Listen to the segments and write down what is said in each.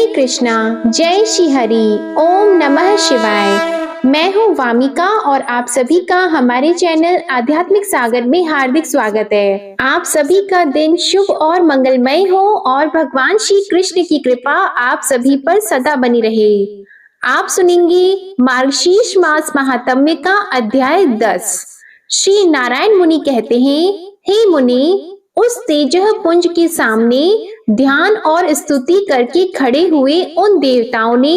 कृष्णा, जय श्री हरि। ओम नमः शिवाय। मैं हूँ वामिका और आप सभी का हमारे चैनल आध्यात्मिक सागर में हार्दिक स्वागत है। आप सभी का दिन शुभ और मंगलमय हो और भगवान श्री कृष्ण की कृपा आप सभी पर सदा बनी रहे। आप सुनेंगे मार्गशीर्ष मास महात्म्य का अध्याय 10। श्री नारायण मुनि कहते हैं, हे मुनि, उस तेजः पुंज के सामने ध्यान और स्तुति करके खड़े हुए उन देवताओं ने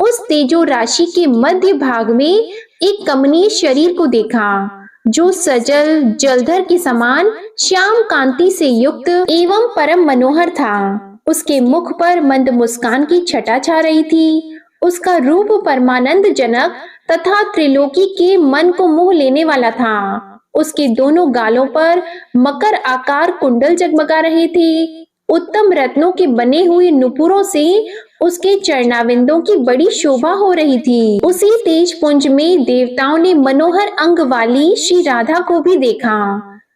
उस तेजो राशि के मध्य भाग में एक कमनीय शरीर को देखा, जो सजल जलधर के समान श्याम कांति से युक्त एवं परम मनोहर था। उसके मुख पर मंद मुस्कान की छटा छा रही थी। उसका रूप परमानंद जनक तथा त्रिलोकी के मन को मोह लेने वाला था। उसके दोनों गालों पर मकर आकार कुंडल जगमगा रहे थे। उत्तम रत्नों के बने हुए नुपुरों से उसके चरणाविंदों की बड़ी शोभा हो रही थी। उसी तेज पुंज में देवताओं ने मनोहर अंग वाली श्री राधा को भी देखा।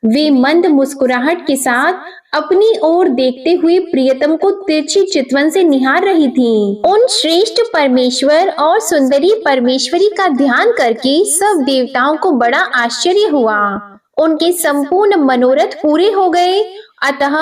वे मंद मुस्कुराहट के साथ अपनी ओर देखते हुए प्रियतम को तिरछी चितवन से निहार रही थीं। उन श्रेष्ठ परमेश्वर और सुंदरी परमेश्वरी का ध्यान करके सब देवताओं को बड़ा आश्चर्य हुआ। उनके संपूर्ण मनोरथ पूरे हो गए। अतः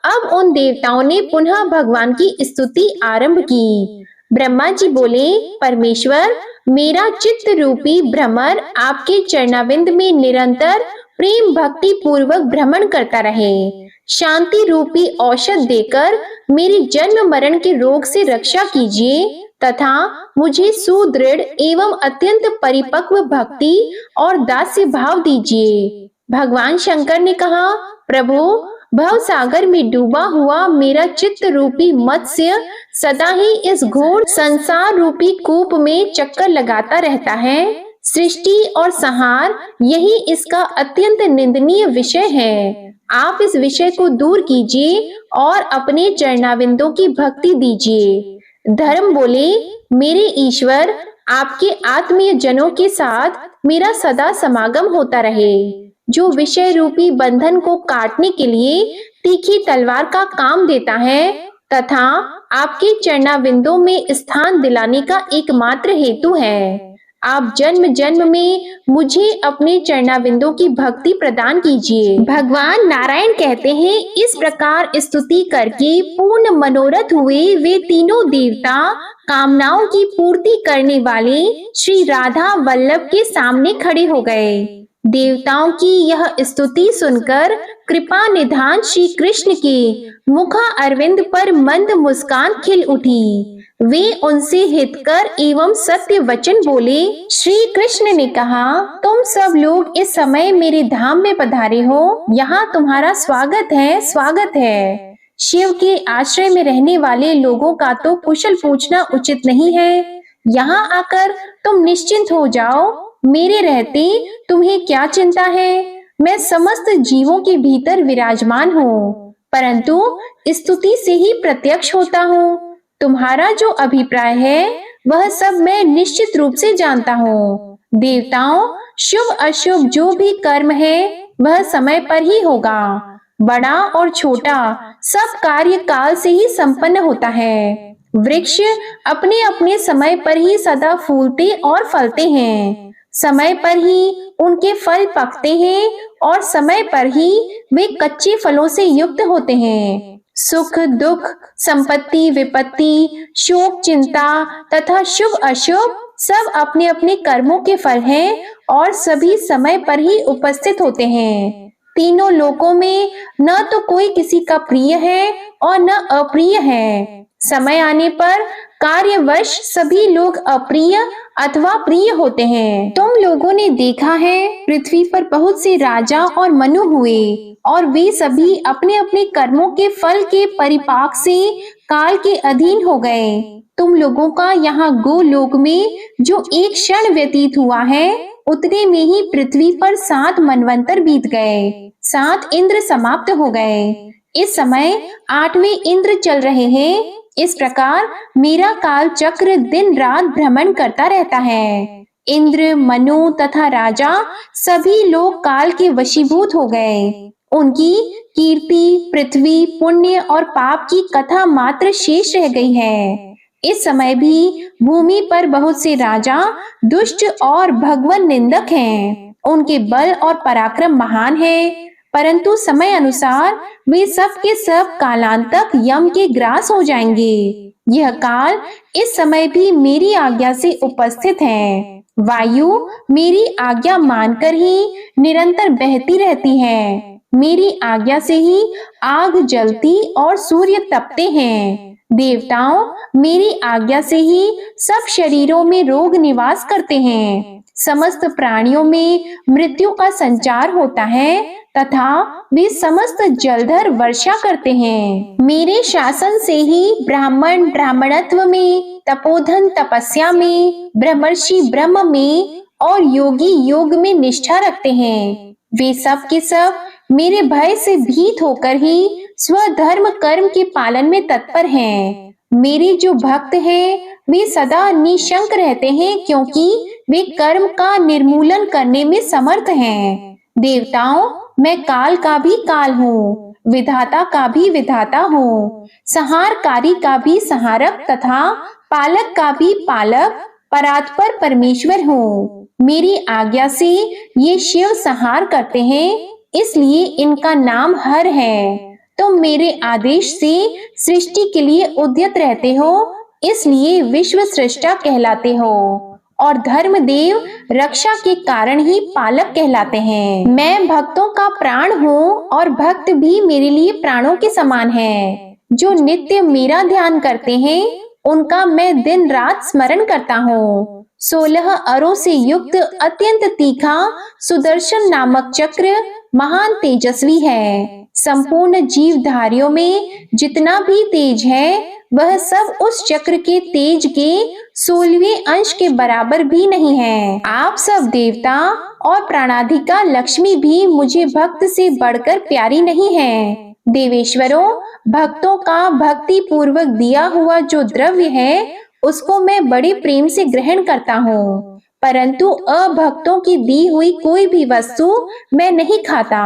अब उन देवताओं ने पुनः भगवान की स्तुति आरंभ की। ब्रह्मा जी बोले, परमेश्वर, मेरा चित्त रूपी भ्रमर आपके चरणाविंद में निरंतर प्रेम भक्ति पूर्वक भ्रमण करता रहे। शांति रूपी औषध देकर मेरी जन्म मरण के रोग से रक्षा कीजिए तथा मुझे सुदृढ़ एवं अत्यंत परिपक्व भक्ति और दास्य भाव दीजिए। भगवान शंकर ने कहा, प्रभु, भव सागर में डूबा हुआ मेरा चित्त रूपी मत्स्य सदा ही इस घोर संसार रूपी कूप में चक्कर लगाता रहता है। सृष्टि और संहार यही इसका अत्यंत निंदनीय विषय है। आप इस विषय को दूर कीजिए और अपने चरणाविंदों की भक्ति दीजिए। धर्म बोले, मेरे ईश्वर, आपके आत्मीय जनों के साथ मेरा सदा समागम होता रहे, जो विषय रूपी बंधन को काटने के लिए तीखी तलवार का काम देता है तथा आपके चरणाविंदों में स्थान दिलाने का एकमात्र हेतु है। आप जन्म जन्म में मुझे अपने चरणाविंदों की भक्ति प्रदान कीजिए। भगवान नारायण कहते हैं, इस प्रकार स्तुति करके पूर्ण मनोरथ हुए वे तीनों देवता कामनाओं की पूर्ति करने वाले श्री राधा वल्लभ के सामने खड़े हो गए। देवताओं की यह स्तुति सुनकर कृपा निधान श्री कृष्ण के मुखा अरविंद पर मंद मुस्कान खिल उठी। वे उनसे हितकर एवं सत्य वचन बोले। श्री कृष्ण ने कहा, तुम सब लोग इस समय मेरे धाम में पधारे हो। यहाँ तुम्हारा स्वागत है, स्वागत है। शिव के आश्रय में रहने वाले लोगों का तो कुशल पूछना उचित नहीं है। यहाँ आकर तुम निश्चिंत हो जाओ। मेरे रहते तुम्हें क्या चिंता है? मैं समस्त जीवों के भीतर विराजमान हूँ, परंतु स्तुति से ही प्रत्यक्ष होता हूँ। तुम्हारा जो अभिप्राय है वह सब मैं निश्चित रूप से जानता हूँ। देवताओं, शुभ अशुभ जो भी कर्म है वह समय पर ही होगा। बड़ा और छोटा सब कार्य काल से ही संपन्न होता है। वृक्ष अपने अपने समय पर ही सदा फूलते और फलते हैं। समय पर ही उनके फल पकते हैं और समय पर ही वे कच्चे फलों से युक्त होते हैं। सुख दुख, संपत्ति विपत्ति, शोक चिंता तथा शुभ अशुभ सब अपने अपने कर्मों के फल हैं और सभी समय पर ही उपस्थित होते हैं। तीनों लोकों में न तो कोई किसी का प्रिय है और न अप्रिय है। समय आने पर कार्यवश सभी लोग अप्रिय अथवा प्रिय होते हैं। तुम लोगों ने देखा है, पृथ्वी पर बहुत से राजा और मनु हुए और वे सभी अपने अपने कर्मों के फल के परिपाक से काल के अधीन हो गए। तुम लोगों का यहाँ गोलोक में जो एक क्षण व्यतीत हुआ है, उतने में ही पृथ्वी पर 7 मनवंतर बीत गए। 7 इंद्र समाप्त हो गए। इस समय 8वें इंद्र चल रहे हैं। इस प्रकार मेरा काल चक्र दिन रात भ्रमण करता रहता है। इंद्र, मनु तथा राजा सभी लोग काल के वशीभूत हो गए। उनकी कीर्ति पृथ्वी, पुण्य और पाप की कथा मात्र शेष रह गई है। इस समय भी भूमि पर बहुत से राजा दुष्ट और भगवान निंदक हैं। उनके बल और पराक्रम महान है, परंतु समय अनुसार वे सब के सब कालांतक यम के ग्रास हो जाएंगे। यह काल इस समय भी मेरी आज्ञा से उपस्थित है। वायु मेरी आज्ञा मानकर ही निरंतर बहती रहती है। मेरी आज्ञा से ही आग जलती और सूर्य तपते हैं। देवताओं मेरी आज्ञा से ही सब शरीरों में रोग निवास करते हैं। समस्त प्राणियों में मृत्यु का संचार होता है तथा वे समस्त जलधर वर्षा करते हैं। मेरे शासन से ही ब्राह्मण ब्राह्मणत्व में, तपोधन तपस्या में, ब्रह्मर्षि ब्रह्म में और योगी योग में निष्ठा रखते हैं। वे सब के सब मेरे भय से भीत होकर ही स्वधर्म कर्म के पालन में तत्पर हैं। मेरे जो भक्त हैं वे सदा निशंक रहते हैं, क्योंकि वे कर्म का निर्मूलन करने में समर्थ हैं। देवताओं मैं काल का भी काल हूँ, विधाता का भी विधाता हूँ, संहारकारी का भी संहारक तथा पालक का भी पालक, परात्पर परमेश्वर हूँ। मेरी आज्ञा से ये शिव संहार करते हैं, इसलिए इनका नाम हर है। तुम मेरे आदेश से सृष्टि के लिए उद्यत रहते हो, इसलिए विश्व सृष्टा कहलाते हो और धर्मदेव रक्षा के कारण ही पालक कहलाते हैं। मैं भक्तों का प्राण हूँ और भक्त भी मेरे लिए प्राणों के समान है। जो नित्य मेरा ध्यान करते हैं उनका मैं दिन रात स्मरण करता हूँ। 16 अरों से युक्त अत्यंत तीखा सुदर्शन नामक चक्र महान तेजस्वी है। संपूर्ण जीवधारियों में जितना भी तेज है वह सब उस चक्र के तेज के 16वें अंश के बराबर भी नहीं है। आप सब देवता और प्राणाधिका लक्ष्मी भी मुझे भक्त से बढ़कर प्यारी नहीं है। देवेश्वरों भक्तों का भक्ति पूर्वक दिया हुआ जो द्रव्य है उसको मैं बड़े प्रेम से ग्रहण करता हूँ, परंतु अभक्तों की दी हुई कोई भी वस्तु मैं नहीं खाता।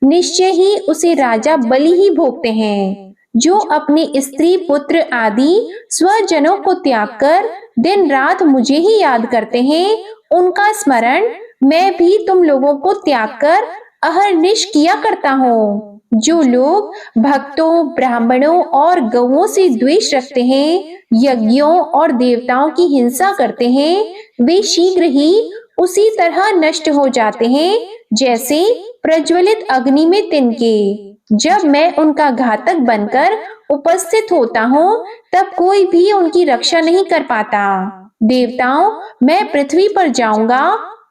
निश्चय ही उसे राजा बलि ही भोगते हैं। जो अपने स्त्री पुत्र आदि स्वजनों को त्याग कर दिन रात मुझे ही याद करते हैं, उनका स्मरण मैं भी तुम लोगों को त्याग कर अहर्निश किया करता हूँ। जो लोग भक्तों, ब्राह्मणों और गौओं से द्वेष रखते हैं, यज्ञों और देवताओं की हिंसा करते हैं, वे शीघ्र ही उसी तरह नष्ट हो जाते हैं जैसे प्रज्वलित अग्नि में तिनके। जब मैं उनका घातक बनकर उपस्थित होता हूँ तब कोई भी उनकी रक्षा नहीं कर पाता। देवताओं मैं पृथ्वी पर जाऊंगा,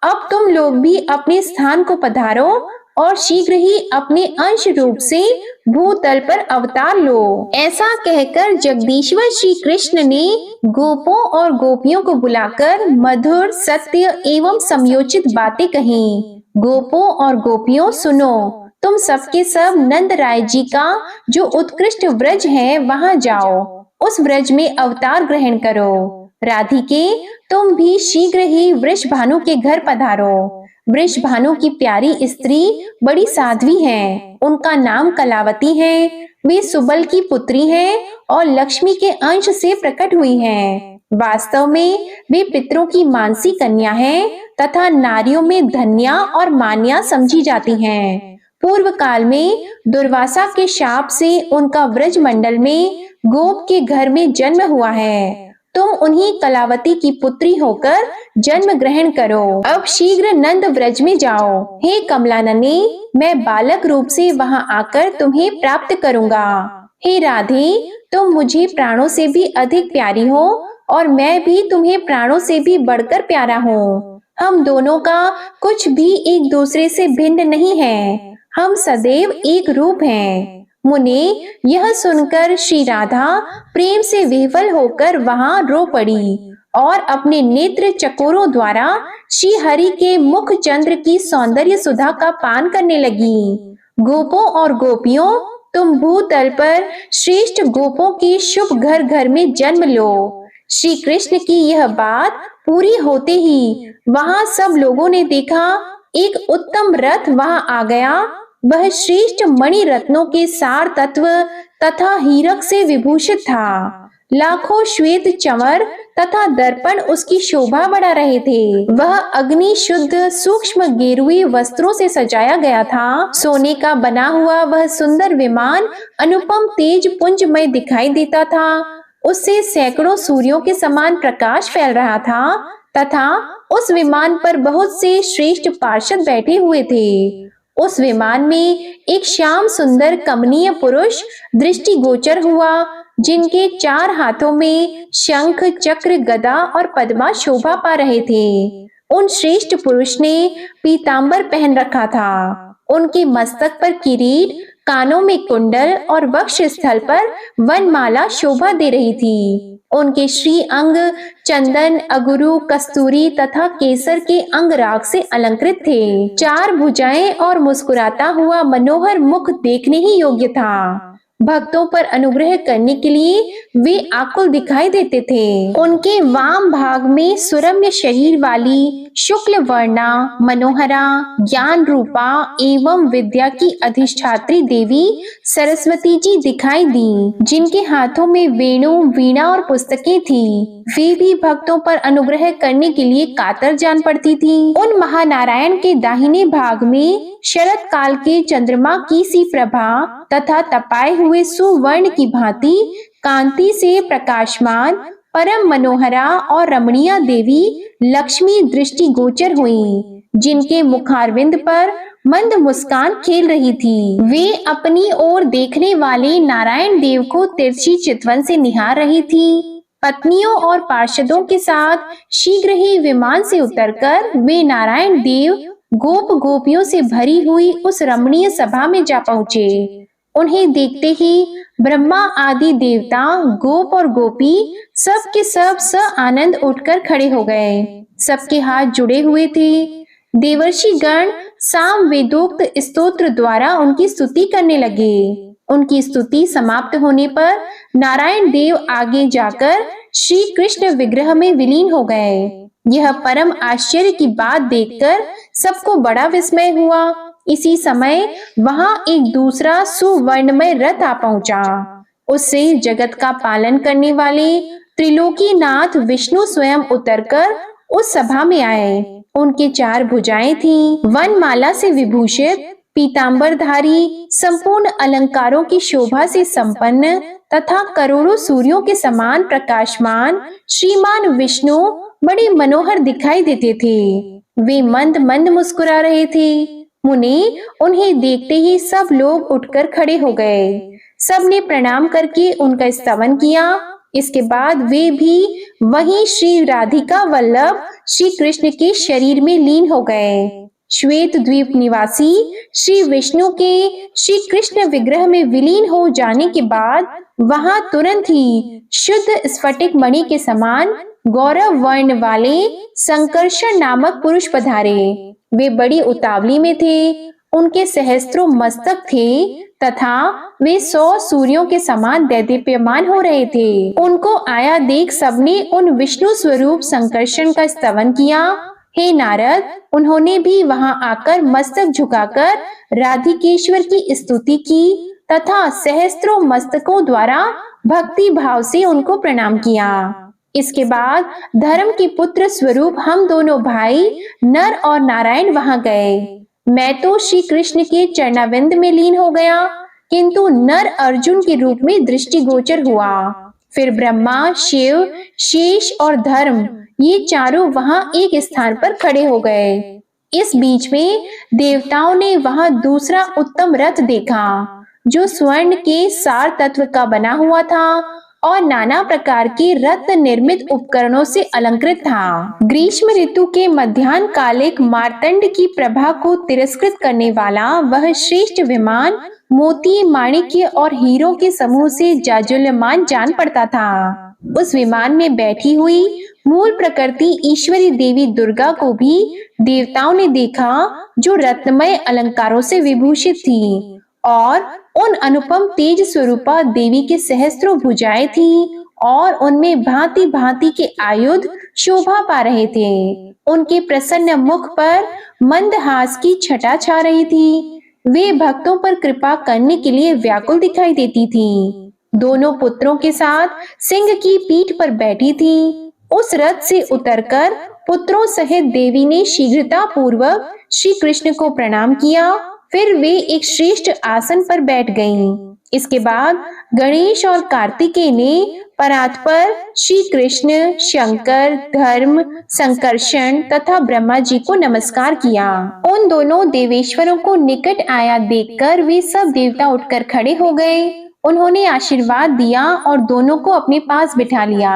अब तुम लोग भी अपने स्थान को पधारो और शीघ्र ही अपने अंश रूप से भूतल पर अवतार लो। ऐसा कहकर जगदीश्वर श्री कृष्ण ने गोपों और गोपियों को बुलाकर मधुर, सत्य एवं समयोचित बातें कहीं। गोपों और गोपियों सुनो, तुम सबके सब नंद राय जी का जो उत्कृष्ट व्रज है वहां जाओ, उस व्रज में अवतार ग्रहण करो। राधिके तुम भी शीघ्र ही वृषभानु के घर पधारो। वृषभानु की प्यारी स्त्री बड़ी साध्वी है, उनका नाम कलावती है। वे सुबल की पुत्री हैं और लक्ष्मी के अंश से प्रकट हुई हैं। वास्तव में वे पितरों की मानसी कन्या हैं तथा नारियों में धन्या और मान्या समझी जाती हैं। पूर्व काल में दुर्वासा के शाप से उनका व्रज मंडल में गोप के घर में जन्म हुआ है। तुम उन्हीं कलावती की पुत्री होकर जन्म ग्रहण करो। अब शीघ्र नंद व्रज में जाओ। हे कमलाननी, मैं बालक रूप से वहां आकर तुम्हें प्राप्त करूंगा। हे राधे, तुम मुझे प्राणों से भी अधिक प्यारी हो और मैं भी तुम्हें प्राणों से भी बढ़कर प्यारा हूँ। हम दोनों का कुछ भी एक दूसरे से भिन्न नहीं है, हम सदैव एक रूप हैं। मुने यह सुनकर श्री राधा प्रेम से विह्वल होकर वहां रो पड़ी और अपने नेत्र चकोरों द्वारा श्री हरि के मुख चंद्र की सौंदर्य सुधा का पान करने लगी। गोपों और गोपियों, तुम भूतल पर श्रेष्ठ गोपों के शुभ घर घर में जन्म लो। श्री कृष्ण की यह बात पूरी होते ही वहां सब लोगों ने देखा एक उत्तम रथ वहां आ गया। वह श्रेष्ठ मणि रत्नों के सार तत्व तथा हीरक से विभूषित था। लाखों श्वेत चंवर तथा दर्पण उसकी शोभा बढ़ा रहे थे। वह अग्नि शुद्ध सूक्ष्म गेरुई वस्त्रों से सजाया गया था। सोने का बना हुआ वह सुंदर विमान अनुपम तेज पुंजमय दिखाई देता था। उससे सैकड़ों सूर्यों के समान प्रकाश फैल रहा था तथा उस विमान पर बहुत से श्रेष्ठ पार्षद बैठे हुए थे। उस विमान में एक श्याम सुंदर कमनीय पुरुष दृष्टिगोचर हुआ, जिनके 4 हाथों में शंख, चक्र, गदा और पद्मा शोभा पा रहे थे। उन श्रेष्ठ पुरुष ने पीतांबर पहन रखा था। उनके मस्तक पर किरीट, कानों में कुंडल और वक्ष स्थल पर वनमाला शोभा दे रही थी। उनके श्री अंग चंदन, अगुरु, कस्तूरी तथा केसर के अंगराग से अलंकृत थे। 4 भुजाएं और मुस्कुराता हुआ मनोहर मुख देखने ही योग्य था। भक्तों पर अनुग्रह करने के लिए वे आकुल दिखाई देते थे। उनके वाम भाग में सुरम्य शरीर वाली शुक्ल वर्णा, मनोहरा, ज्ञान रूपा एवं विद्या की अधिष्ठात्री देवी सरस्वती जी दिखाई दी, जिनके हाथों में वेणु, वीणा और पुस्तकें थी। वे भी भक्तों पर अनुग्रह करने के लिए कातर जान पड़ती थी। उन महानारायण के दाहिने भाग में शरद काल के चंद्रमा की सी प्रभा तथा तपाए हुए सुवर्ण की भांति कांति से प्रकाशमान परम मनोहरा और रमणीय देवी लक्ष्मी दृष्टि गोचर हुई, जिनके मुखारविंद पर मंद मुस्कान खेल रही थी। वे अपनी ओर देखने वाले नारायण देव को तिरछी चितवन से निहार रही थी। पत्नियों और पार्षदों के साथ शीघ्र ही विमान से उतरकर वे नारायण देव गोप गोपियों से भरी हुई उस रमणीय सभा में जा पहुंचे। उन्हें देखते ही ब्रह्मा आदि देवता, गोप और गोपी सब के सब आनंद उठकर खड़े हो गए। सबके हाथ जुड़े हुए थे। देवर्षि गण साम वेदोक्त स्तोत्र द्वारा उनकी स्तुति करने लगे। उनकी स्तुति समाप्त होने पर नारायण देव आगे जाकर श्री कृष्ण विग्रह में विलीन हो गए। यह परम आश्चर्य की बात देखकर सबको बड़ा विस्मय हुआ। इसी समय वहां एक दूसरा सुवर्णमय रथ आ पहुंचा। उससे जगत का पालन करने वाले त्रिलोकीनाथ विष्णु स्वयं उतरकर उस सभा में आए। उनके 4 भुजाएं थीं। वनमाला से विभूषित, पीतांबरधारी, संपूर्ण अलंकारों की शोभा से संपन्न तथा करोड़ों सूर्यों के समान प्रकाशमान श्रीमान विष्णु बड़े मनोहर दिखाई देते थे। वे मंद मंद मुस्कुरा रहे थे। मुनि उन्हें देखते ही सब लोग उठकर खड़े हो गए। सबने प्रणाम करके उनका स्तवन किया। इसके बाद वे भी वहीं श्री राधिका वल्लभ श्री कृष्ण के शरीर में लीन हो गए। श्वेत द्वीप निवासी श्री विष्णु के श्री कृष्ण विग्रह में विलीन हो जाने के बाद वहां तुरंत ही शुद्ध स्फटिक मणि के समान गौरव वर्ण वाले संकर्षण नामक पुरुष पधारे। वे बड़ी उतावली में थे। उनके सहस्त्रों मस्तक थे तथा वे 100 सूर्यों के समान दैदीप्यमान हो रहे थे। उनको आया देख सबने उन विष्णु स्वरूप संकर्षण का स्तवन किया। हे नारद, उन्होंने भी वहां आकर मस्तक झुकाकर राधिकेश्वर की स्तुति की तथा सहस्त्रों मस्तकों द्वारा भक्ति भाव से उनको प्रणाम किया। इसके बाद धर्म के पुत्र स्वरूप हम दोनों भाई नर और नारायण वहां गए। मैं तो श्री कृष्ण के चरणाविंद में लीन हो गया, किंतु नर अर्जुन के रूप में दृष्टिगोचर हुआ। फिर ब्रह्मा, शिव, शेष और धर्म ये चारों वहां एक स्थान पर खड़े हो गए। इस बीच में देवताओं ने वहां दूसरा उत्तम रथ देखा, जो स्वर्ण के सार तत्व का बना हुआ था और नाना प्रकार के रत्न निर्मित उपकरणों से अलंकृत था। ग्रीष्म ऋतु के मध्याह्न कालिक मार्तंड की प्रभा को तिरस्कृत करने वाला वह श्रेष्ठ विमान मोती, माणिक्य और हीरों के समूह से जाज्वल्यमान जान पड़ता था। उस विमान में बैठी हुई मूल प्रकृति ईश्वरी देवी दुर्गा को भी देवताओं ने देखा, जो रत्नमय अलंकारों से विभूषित थी और उन अनुपम तेज स्वरूपा देवी के सहस्त्रों भुजाएं थीं और उनमें भांति भांति के आयुध शोभा पा रहे थे। उनके प्रसन्न मुख पर मंदहास की छटा छा रही थी। वे भक्तों पर कृपा करने के लिए व्याकुल दिखाई देती थी। दोनों पुत्रों के साथ सिंह की पीठ पर बैठी थी। उस रथ से उतरकर पुत्रों सहित देवी ने शीघ्रता पूर्वक श्री कृष्ण को प्रणाम किया। फिर वे एक श्रेष्ठ आसन पर बैठ गईं। इसके बाद गणेश और कार्तिकेय ने परात पर श्री कृष्ण, शंकर, धर्म, संकर्षण तथा ब्रह्मा जी को नमस्कार किया। उन दोनों देवेश्वरों को निकट आया देखकर वे सब देवता उठकर खड़े हो गए। उन्होंने आशीर्वाद दिया और दोनों को अपने पास बिठा लिया।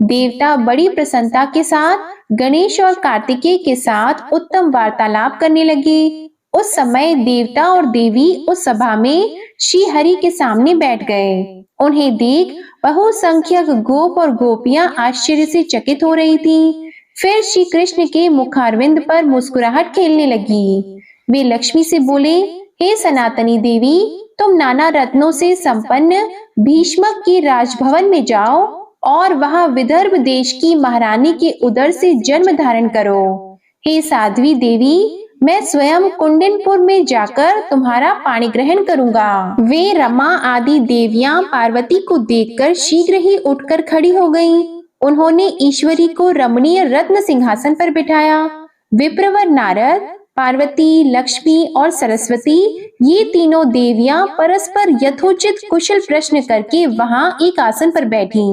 देवता बड़ी प्रसन्नता के साथ गणेश और कार्तिकेय के साथ उत्तम वार्तालाप करने लगे। उस समय देवता और देवी उस सभा में श्री हरि के सामने बैठ गए। उन्हें देख बहुसंख्यक गोप और गोपियां आश्चर्य से चकित हो रही थीं। फिर श्री कृष्ण के मुखारविंद पर मुस्कुराहट खेलने लगी। वे लक्ष्मी से बोले, हे सनातनी देवी, तुम नाना रत्नों से संपन्न भीष्मक के राजभवन में जाओ और वहां विदर्भ देश की महारानी के उदर से जन्म धारण करो। हे साध्वी देवी, मैं स्वयं कुंडिनपुर में जाकर तुम्हारा पाणी ग्रहण करूंगा। वे रमा आदि देवियां पार्वती को देखकर शीघ्र ही उठकर खड़ी हो गईं। उन्होंने ईश्वरी को रमणीय रत्न सिंहासन पर बिठाया। विप्रवर नारद, पार्वती, लक्ष्मी और सरस्वती, ये तीनों देवियां परस्पर यथोचित कुशल प्रश्न करके वहां एक आसन पर बैठी।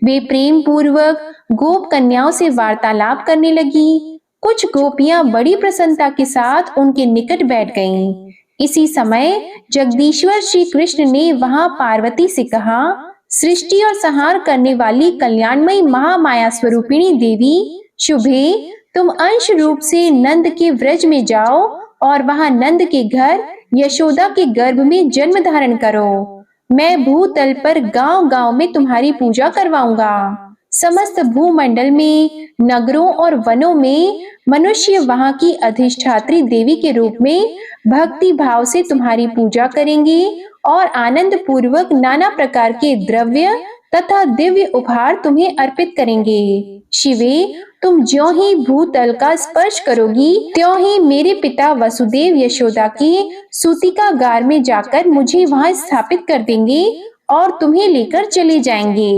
वे प्रेम पूर्वक गोप कन्याओं से वार्तालाप करने लगी। कुछ गोपियां बड़ी प्रसन्नता के साथ उनके निकट बैठ गईं। इसी समय जगदीश्वर श्री कृष्ण ने वहां पार्वती से कहा, सृष्टि और संहार करने वाली कल्याणमयी महामाया स्वरूपिणी देवी शुभे, तुम अंश रूप से नंद के व्रज में जाओ और वहां नंद के घर यशोदा के गर्भ में जन्म धारण करो। मैं भूतल पर गांव-गांव में तुम्हारी पूजा करवाऊंगा। समस्त भूमंडल में, नगरों और वनों में मनुष्य वहां की अधिष्ठात्री देवी के रूप में भक्ति भाव से तुम्हारी पूजा करेंगे और आनंद पूर्वक नाना प्रकार के द्रव्य तथा दिव्य उपहार तुम्हें अर्पित करेंगे। शिवे, तुम ज्यों ही भूतल का स्पर्श करोगी, त्यों ही मेरे पिता वसुदेव यशोदा के सूतिकागार में जाकर मुझे वहां स्थापित कर देंगे और तुम्हें लेकर चले जाएंगे।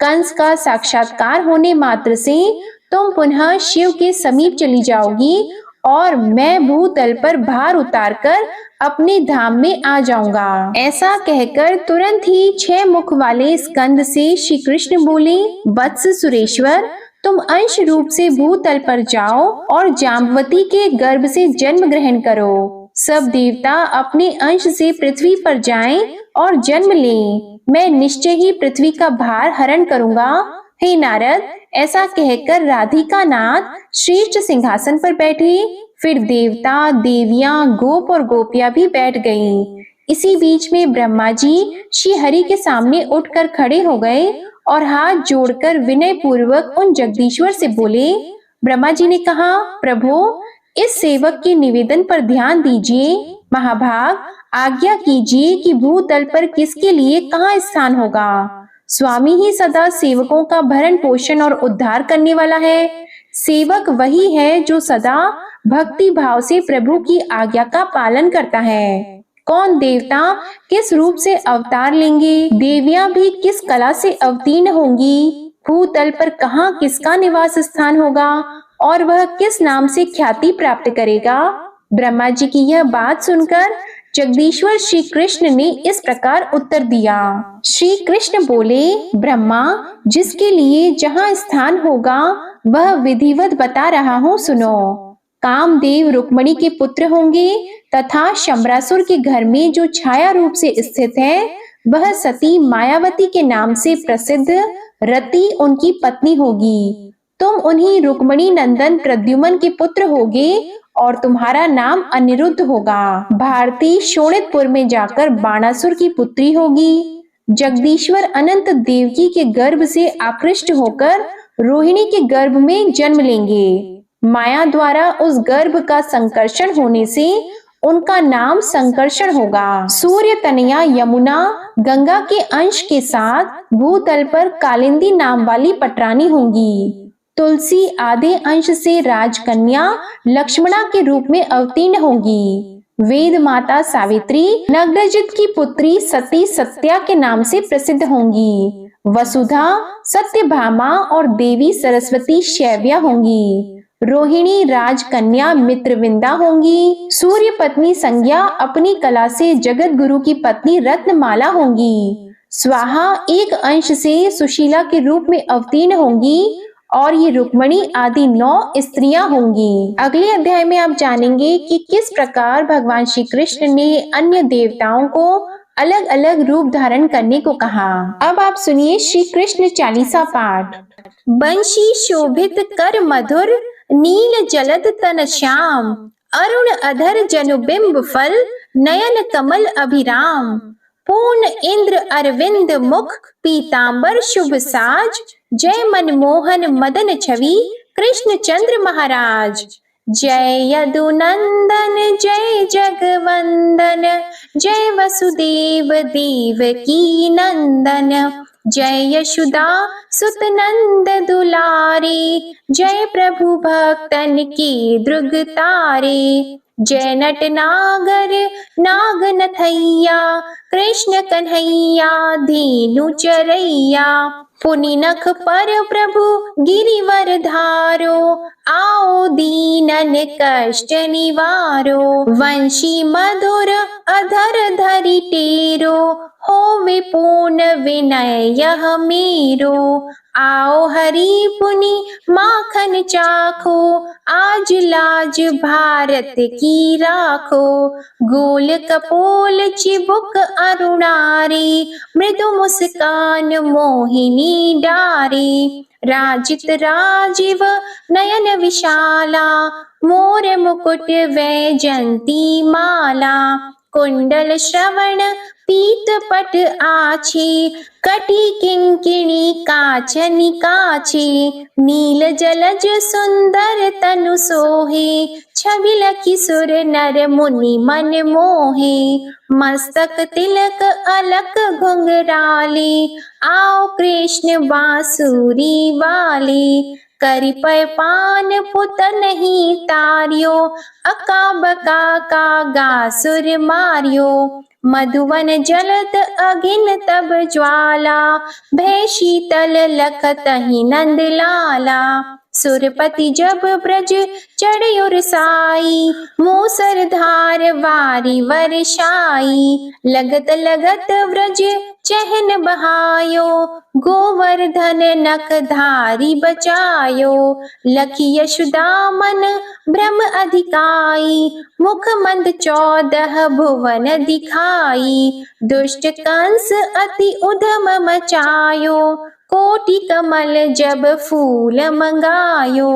कंस का साक्षात्कार होने मात्र से तुम पुनः शिव के समीप चली जाओगी और मैं भूतल पर भार उतारकर अपने धाम में आ जाऊंगा। ऐसा कहकर तुरंत ही 6 मुख वाले स्कंद से श्री कृष्ण बोले, वत्स सुरेश्वर, तुम अंश रूप से भूतल पर जाओ और जाम्बवती के गर्भ से जन्म ग्रहण करो। सब देवता अपने अंश से पृथ्वी पर जाएं और जन्म लें। मैं निश्चय ही पृथ्वी का भार हरण करूंगा। हे नारद, ऐसा कहकर राधिका नाथ श्रेष्ठ सिंहासन पर बैठे। फिर देवता, देवियां, गोप और गोपियां भी बैठ गईं। इसी बीच में ब्रह्मा जी श्री हरि के सामने उठकर खड़े हो गए और हाथ जोड़कर विनय पूर्वक उन जगदीश्वर से बोले। ब्रह्मा जी ने कहा, प्रभु, इस सेवक के निवेदन पर ध्यान दीजिए। महाभाग, आज्ञा कीजिए कि भूतल पर किसके लिए कहाँ स्थान होगा। स्वामी ही सदा सेवकों का भरण पोषण और उद्धार करने वाला है। सेवक वही है जो सदा भक्ति भाव से प्रभु की आज्ञा का पालन करता है। कौन देवता किस रूप से अवतार लेंगे, देवियां भी किस कला से अवतीर्ण होंगी, भूतल पर कहाँ किसका निवास स्थान होगा और वह किस नाम से ख्याति प्राप्त करेगा। ब्रह्मा जी की यह बात सुनकर जगदीश्वर श्री कृष्ण ने इस प्रकार उत्तर दिया। श्री कृष्ण बोले, ब्रह्मा, जिसके लिए जहाँ स्थान होगा वह विधिवत बता रहा हूँ, सुनो। कामदेव रुक्मणी के पुत्र होंगे तथा शंबरासुर के घर में जो छाया रूप से स्थित है वह सती मायावती के नाम से प्रसिद्ध रति उनकी पत्नी होगी। तुम उन्हीं रुक्मणी नंदन प्रद्युमन के पुत्र होगे और तुम्हारा नाम अनिरुद्ध होगा। भारती शोणितपुर में जाकर बाणासुर की पुत्री होगी। जगदीश्वर अनंत देवकी के गर्भ से आकृष्ट होकर रोहिणी के गर्भ में जन्म लेंगे। माया द्वारा उस गर्भ का संकर्षण होने से उनका नाम संकर्षण होगा। सूर्य तनया यमुना गंगा के अंश के साथ भूतल पर कालिंदी नाम वाली पटरानी होंगी। तुलसी आधे अंश से राजकन्या लक्ष्मणा के रूप में अवतीर्ण होगी। वेद माता सावित्री नग्नजित की पुत्री सती सत्या के नाम से प्रसिद्ध होंगी। वसुधा सत्यभामा और देवी सरस्वती शैव्या होंगी। रोहिणी राजकन्या मित्रविंदा होंगी। सूर्य पत्नी संज्ञा अपनी कला से जगत गुरु की पत्नी रत्नमाला होंगी। स्वाहा एक अंश से सुशीला के रूप में अवतीर्ण होंगी और ये रुक्मणी आदि 9 स्त्रियां होंगी। अगले अध्याय में आप जानेंगे कि किस प्रकार भगवान श्री कृष्ण ने अन्य देवताओं को अलग अलग रूप धारण करने को कहा। अब आप सुनिए श्री कृष्ण चालीसा पाठ। बंशी शोभित कर मधुर, नील जलद तन श्याम, अरुण अधर जनुबिंब फल, नयन कमल अभिराम। पूर्ण इंद्र अरविंद मुख, पीतांबर शुभ साज, जय मनमोहन मदन छवि, कृष्ण चंद्र महाराज। जय यदुनंदन जय जगवंदन, जय वसुदेव देवकी नंदन, जय यशोदा सुत नंद दुलारे, जय प्रभु भक्तन के द्रुग तारे। जय नट नागर नाग नथैया, कृष्ण कन्हैया धेनु चरैया। पुनि नख पर प्रभु गिरिवर धारो, आओ दीनन कष्ट निवारो। वंशी मधुर अधर धरि टेरो, होवे पूर्ण विनय यह मेरो। आओ हरि पुनि माखन चाखो, आज लाज भारत की राखो। गोल कपोल चिबुक अरुणारी, मृदु मुस्कान मोहिनी डारी। राजित राजीव नयन विशाला, मोर मुकुट वैजंती माला। कुंडल श्रवण पीत पट आछी, कटी किंकिणी काचनि काछी। नील जलज सुंदर तनु सोहे, छबि लखी सुर नर मुनि मन मोहे। मस्तक तिलक अलक घुंघराले, आओ कृष्ण बांसुरी वाले। करि पय पान पुत नहीं तारियो, अका बका का गासुर मारियो। मधुवन जलत अगिन तब ज्वाला, भय शीतल लखतहि नंद लाला। सुरपति जब ब्रज चढ़्यो साई, मूसर धार वारी वर्षाई। लगत लगत व्रज चहन बहायो, गोवर्धन नख धारी बचायो। लखी यशोदा मन भ्रम अधिकाई, मुख मंद 14 भुवन दिखाई। दुष्ट कंस अति उधम मचायो, कोटि कमल जब फूल मंगायो।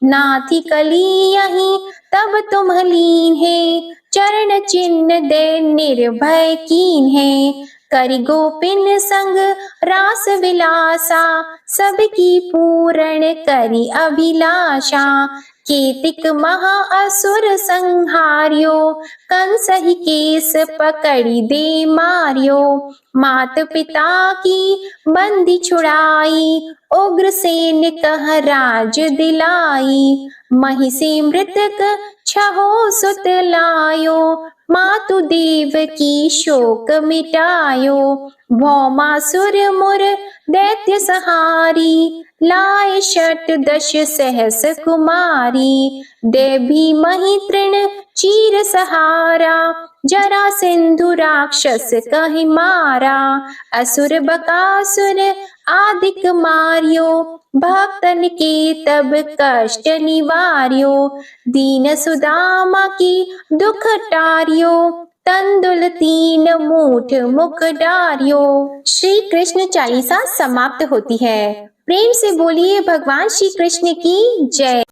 नाथी कली यहीं तब तुम लीन है, चरण चिन्ह दे निर्भय कीन है। करि गोपिन संग रास विलासा, सबकी पूर्ण करि अभिलाषा। केतिक महा असुर संहार्यो, कंस ही केस पकड़ी दे मारियो। मात पिता की बंदी छुड़ाई, उग्रसेन कह राज दिलाई। महिषी मृतक छहो सुत लायो, मातु देव की शोक मिटायो। भौमासुर मुर दैत्य सहारी, लाए 68 सहस कुमारी। देवी मही तृण चीर सहारा, जरा सिंधु राक्षस कहि मारा। असुर बकासुर आदिक मारियो, भक्तन के तब कष्ट निवार्यो। दीन सुदामा की दुख टारियो, तंदुल 3 मूठ मुख डारियो। श्री कृष्ण चालीसा समाप्त होती है। प्रेम से बोलिए भगवान श्री कृष्ण की जय।